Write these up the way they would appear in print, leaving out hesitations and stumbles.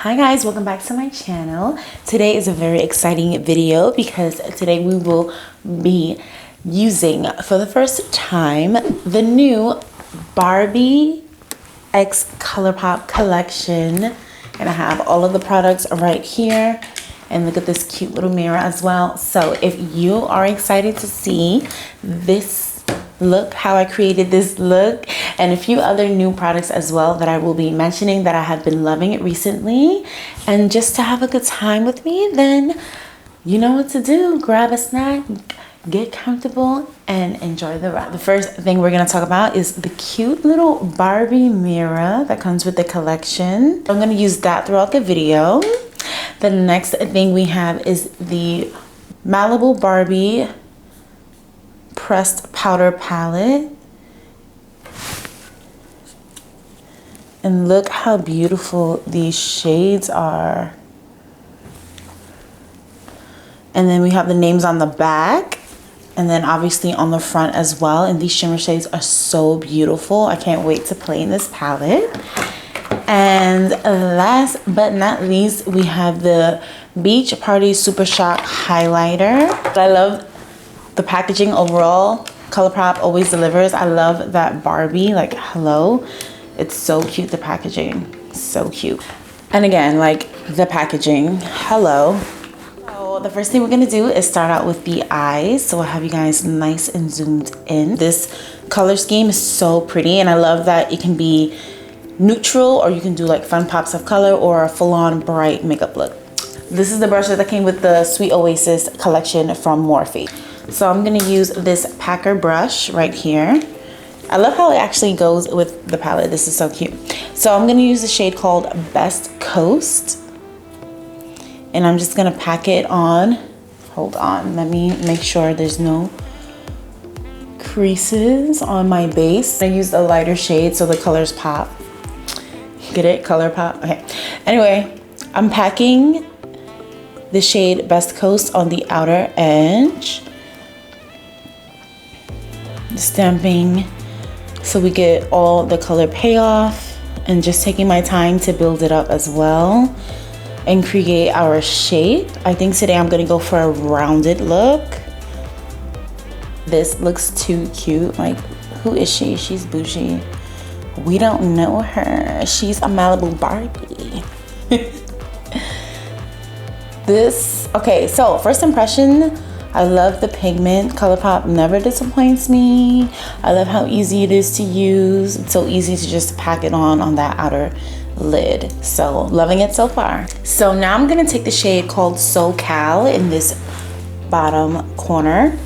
Hi guys, welcome back to my channel. Today is a very exciting video because today we will be using for the first time the new Barbie X Colourpop collection, and I have all of the products right here. And look at this cute little mirror as well. So if you are excited to see this look, how I created this look, and a few other new products as well that I will be mentioning that I have been loving it recently, and just to have a good time with me, then you know what to do. Grab a snack, get comfortable, and enjoy the ride. The first thing we're gonna talk about is the cute little Barbie mirror that comes with the collection. I'm gonna use that throughout the video. The next thing we have is the Malibu Barbie pressed powder palette. And look how beautiful these shades are. And then we have the names on the back, and then obviously on the front as well. And these shimmer shades are so beautiful. I can't wait to play in this palette. And last but not least, we have the Beach Party Super Shock highlighter. I love the packaging overall. Colourpop always delivers. I love that Barbie, like, hello. It's so cute, the packaging, so cute. And again, like, the packaging, hello. So the first thing we're gonna do is start out with the eyes. So I'll have you guys nice and zoomed in. This color scheme is so pretty, and I love that it can be neutral, or you can do like fun pops of color, or a full-on bright makeup look. This is the brush that came with the Sweet Oasis collection from Morphe. So I'm gonna use this Packer brush right here. I love how it actually goes with the palette. This is so cute. So I'm gonna use the shade called Best Coast, and I'm just gonna pack it on. Hold on, let me make sure there's no creases on my base. I used a lighter shade so the colors pop. Get it? Colourpop? Okay. Anyway, I'm packing the shade Best Coast on the outer edge. Stamping so we get all the color payoff, and just taking my time to build it up as well and create our shape. I think today I'm gonna go for a rounded look. This looks too cute. Like, who is she? She's bougie. We don't know her. She's a Malibu Barbie. Okay, so first impression, I love the pigment. Colourpop never disappoints me. I love how easy it is to use. It's so easy to just pack it on that outer lid. So loving it so far. So now I'm gonna take the shade called SoCal in this bottom corner,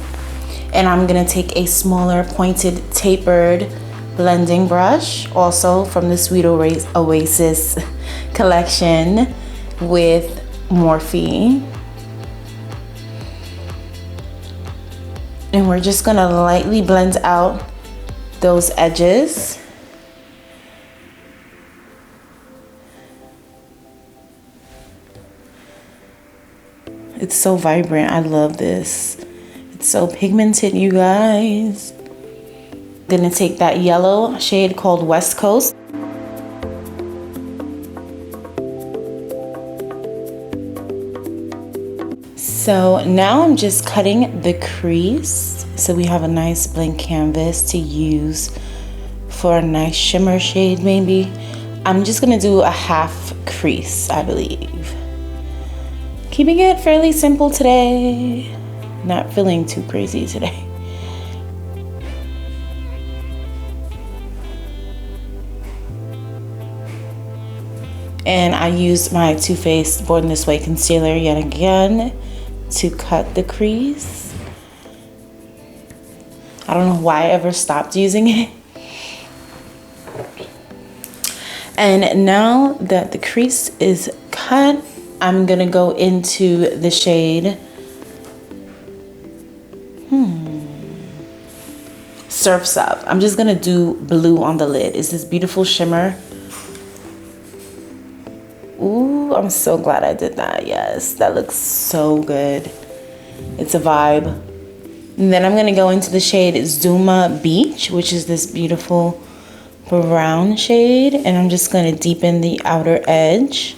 and I'm gonna take a smaller pointed tapered blending brush, also from the Sweet Oasis collection with Morphe. And we're just gonna lightly blend out those edges. It's so vibrant. I love this. It's so pigmented, you guys. Gonna take that yellow shade called West Coast. So now I'm just cutting the crease so we have a nice blank canvas to use for a nice shimmer shade maybe. I'm just gonna do a half crease, I believe. Keeping it fairly simple today. Not feeling too crazy today. And I used my Too Faced Born This Way concealer yet again to cut the crease. I don't know why I ever stopped using it. And now that the crease is cut, I'm gonna go into the shade Surf's Up. I'm just gonna do blue on the lid. It's this beautiful shimmer. Ooh, I'm so glad I did that. Yes, that looks so good. It's a vibe. And then I'm gonna go into the shade Zuma Beach, which is this beautiful brown shade, and I'm just gonna deepen the outer edge.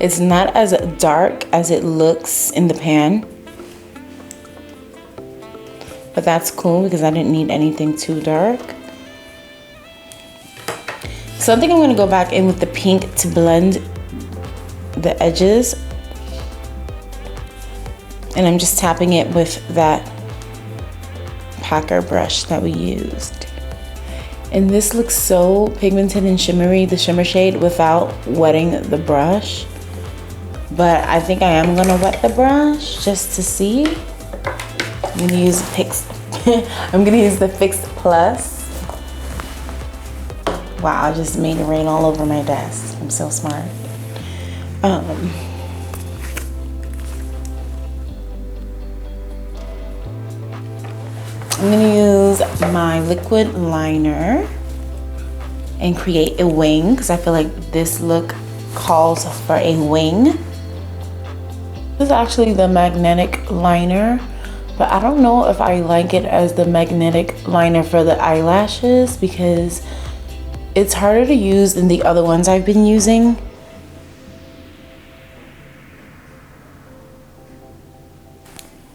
It's not as dark as it looks in the pan. But that's cool because I didn't need anything too dark. So I think I'm gonna go back in with the pink to blend the edges. And I'm just tapping it with that packer brush that we used. And this looks so pigmented and shimmery, the shimmer shade, without wetting the brush. But I think I am gonna wet the brush just to see. I'm gonna use I'm gonna use the Fix Plus. Wow, I just made it rain all over my desk. I'm so smart. I'm gonna use my liquid liner and create a wing because I feel like this look calls for a wing. This is actually the magnetic liner, but I don't know if I like it as the magnetic liner for the eyelashes because it's harder to use than the other ones I've been using.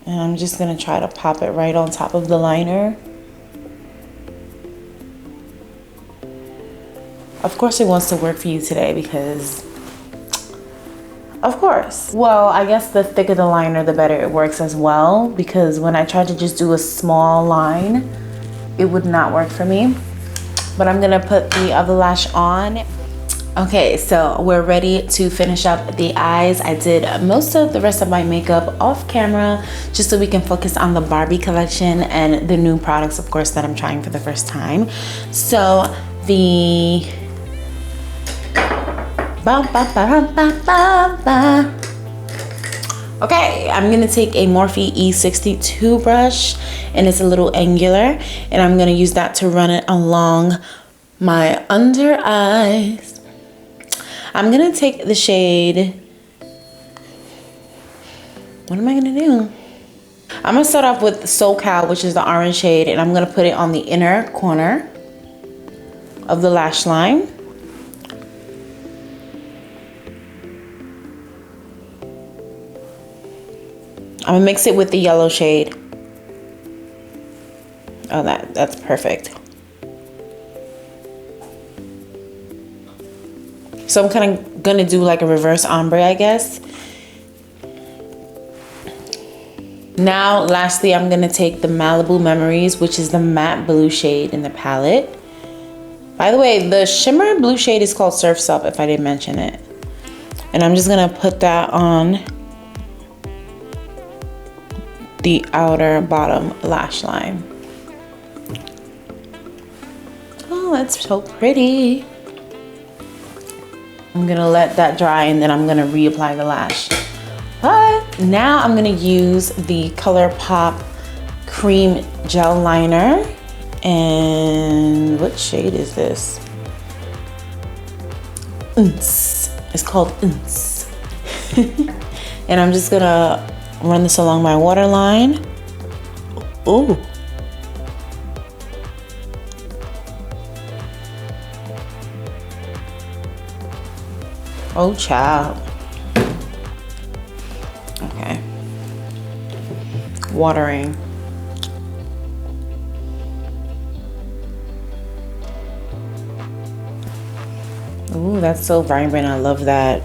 And I'm just gonna try to pop it right on top of the liner. Of course it wants to work for you today because, of course. Well, I guess the thicker the liner, the better it works as well, because when I tried to just do a small line, it would not work for me. But I'm gonna put the other lash on. Okay, so we're ready to finish up the eyes. I did most of the rest of my makeup off camera just so we can focus on the Barbie collection and the new products, of course, that I'm trying for the first time. So the okay, I'm gonna take a Morphe E62 brush and it's a little angular, and I'm gonna use that to run it along my under eyes. I'm gonna take the shade, what am I gonna do? I'm gonna start off with SoCal, which is the orange shade, and I'm gonna put it on the inner corner of the lash line. I'm gonna mix it with the yellow shade. Oh, that's perfect. So I'm kind of gonna do like a reverse ombre, I guess. Now, lastly, I'm gonna take the Malibu Memories, which is the matte blue shade in the palette. By the way, the shimmer blue shade is called Surf's Up, if I didn't mention it. And I'm just gonna put that on the outer bottom lash line. Oh, that's so pretty. I'm gonna let that dry and then I'm gonna reapply the lash. But now I'm gonna use the Colourpop Cream Gel Liner. And what shade is this? It's called Unce. And I'm just gonna run this along my waterline. Ooh. Oh, child. Okay. Watering. Ooh, that's so vibrant. I love that.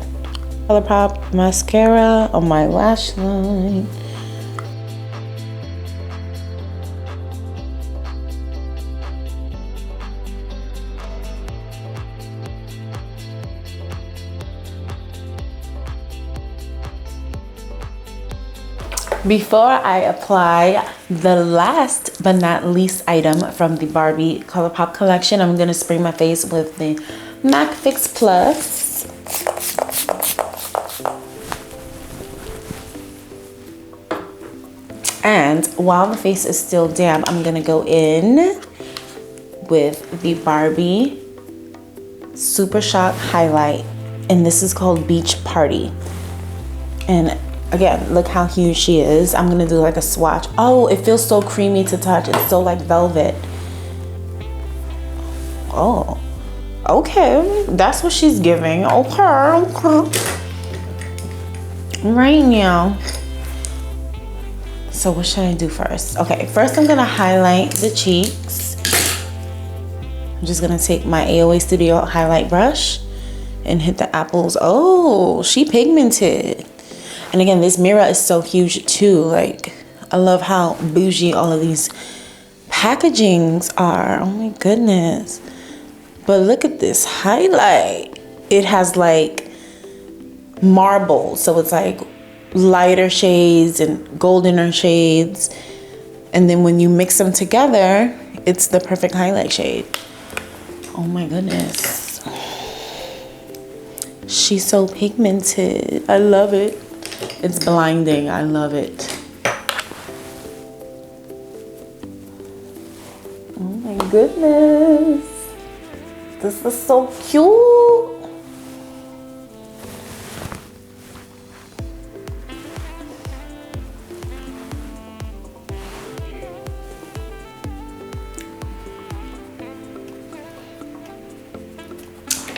Colourpop mascara on my lash line. Before I apply the last but not least item from the Barbie Colourpop collection, I'm going to spray my face with the MAC Fix Plus. And while the face is still damp, I'm going to go in with the Barbie Super Shock Highlight. And this is called Beach Party. And again, look how huge she is. I'm gonna do like a swatch. Oh, it feels so creamy to touch. It's so like velvet. Oh, okay. That's what she's giving. Okay. right now. So what should I do first? Okay, first I'm gonna highlight the cheeks. I'm just gonna take my AOA Studio highlight brush and hit the apples. Oh, she pigmented. And again, this mirror is so huge too. Like, I love how bougie all of these packagings are. Oh my goodness. But look at this highlight. It has like marble, so it's like lighter shades and goldener shades, and then when you mix them together, it's the perfect highlight shade. Oh my goodness, she's so pigmented. I love it. It's blinding. I love it. Oh my goodness, this is so cute.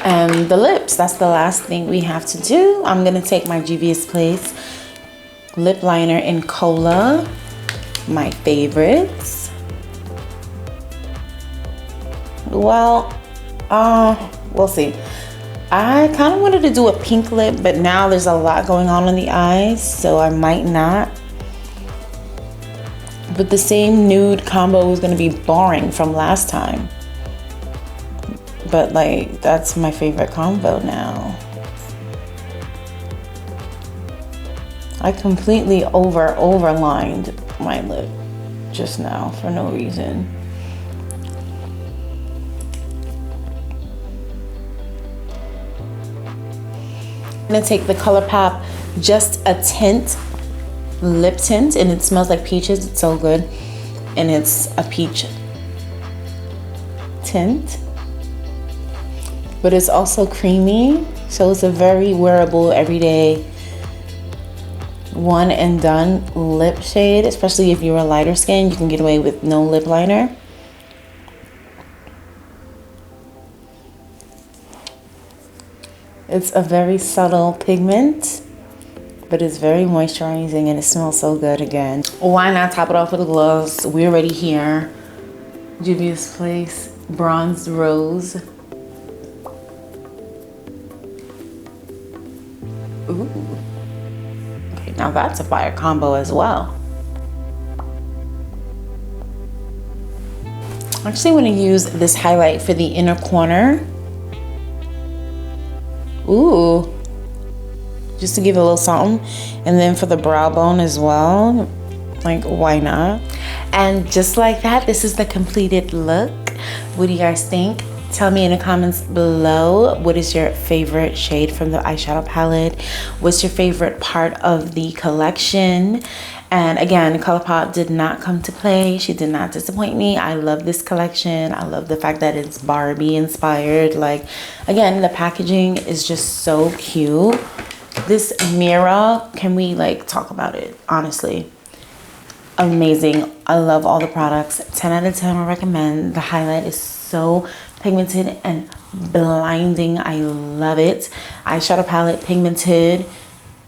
And the lips, that's the last thing we have to do. I'm gonna take my Juvia's Place lip liner in Cola, my favorites. Well, we'll see. I kind of wanted to do a pink lip, but now there's a lot going on in the eyes, so I might not. But the same nude combo is gonna be boring from last time. But like, that's my favorite combo now. I completely overlined my lip just now for no reason. I'm gonna take the Colourpop Just a Tint lip tint, and it smells like peaches. It's so good. And it's a peach tint, but it's also creamy, so it's a very wearable, everyday, one and done lip shade. Especially if you're a lighter skin, you can get away with no lip liner. It's a very subtle pigment, but it's very moisturizing and it smells so good again. Why not top it off with a gloss? We're already here. Juvia's Place Bronzed Rose. Ooh. Okay, now that's a fire combo as well. I actually want to use this highlight for the inner corner. Ooh. Just to give it a little something. And then for the brow bone as well. Like, why not? And just like that, this is the completed look. What do you guys think? Tell me in the comments below, what is your favorite shade from the eyeshadow palette? What's your favorite part of the collection? And again, Colourpop did not come to play. She did not disappoint me. I love this collection. I love the fact that it's Barbie inspired. Like, again, the packaging is just so cute. This mirror, can we like talk about it? Honestly, amazing. I love all the products. 10 out of 10 I recommend. The highlight is so pigmented and blinding. I love it. Eyeshadow palette, pigmented,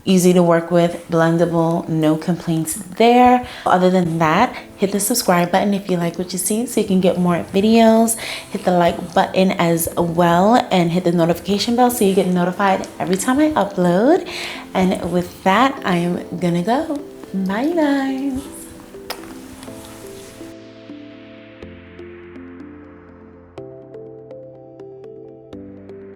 easy to work with, blendable, no complaints there. Other than that, hit the subscribe button if you like what you see so you can get more videos. Hit the like button as well and hit the notification bell so you get notified every time I upload. And with that, I am gonna go. Bye guys.